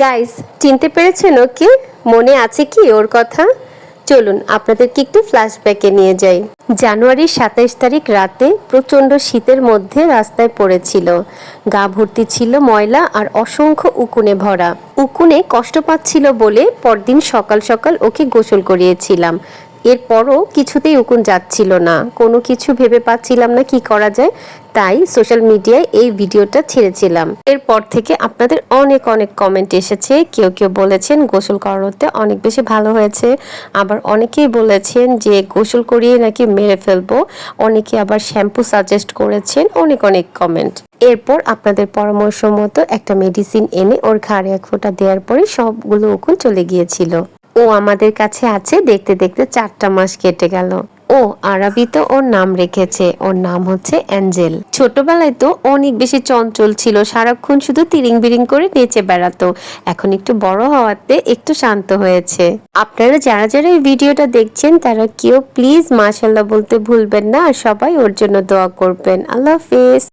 Guys, চিনতে পেরেছেন ওকে? মনে আছে কি ওর কথা? চলুন আপনাদেরকে একটু ফ্ল্যাশব্যাকে নিয়ে যাই। জানুয়ারির ২৭ তারিখ রাতে প্রচণ্ড শীতের মধ্যে রাস্তায় পড়েছিল। গা ভর্তি ছিল ময়লা আর অসংখ্য উকুনে ভরা। উকুনে কষ্ট পাচ্ছিল বলে পরদিন সকাল সকাল ওকে গোসল করিয়েছিলাম। এরপরও কিছুতেই উকুন যাচ্ছিল না। কোনো কিছু ভেবে পাচ্ছিলাম না কি করা যায়, তাই সোশ্যাল মিডিয়ায় এই ভিডিওটা ছেড়েছিলাম। এরপর থেকে আপনাদের অনেক অনেক কমেন্ট এসেছে। কেউ কেউ বলেছেন গোসল করাতে অনেক বেশি ভালো হয়েছে, আবার অনেকেই বলেছেন যে গোসল করিয়ে নাকি মেরে ফেলবো, অনেকে আবার শ্যাম্পু সাজেস্ট করেছেন। অনেক অনেক কমেন্ট। এরপর আপনাদের পরামর্শ মতো একটা মেডিসিন এনে ওর ঘাড়ে ১ ফোঁটা দেওয়ার পরে সবগুলো উকুন চলে গিয়েছিল। ও আমাদের কাছে আছে দেখতে দেখতে ৪টা মাস কেটে গেল। ও আরাবিতে ওর নাম রেখেছে, ওর নাম হচ্ছে অ্যাঞ্জেল। ছোটবেলায় তো অনেক বেশি চঞ্চল ছিল, সারাক্ষণ শুধু তিরিং বিরিং করে নেচে বেড়াতো। এখন একটু বড় হওয়াতে একটু শান্ত হয়েছে। আপনারা যারা যারা এই ভিডিওটা দেখছেন তারা কেউ প্লিজ মাশাআল্লাহ বলতে ভুলবেন না, আর সবাই ওর জন্য দোয়া করবেন। আল্লাহ হাফেজ।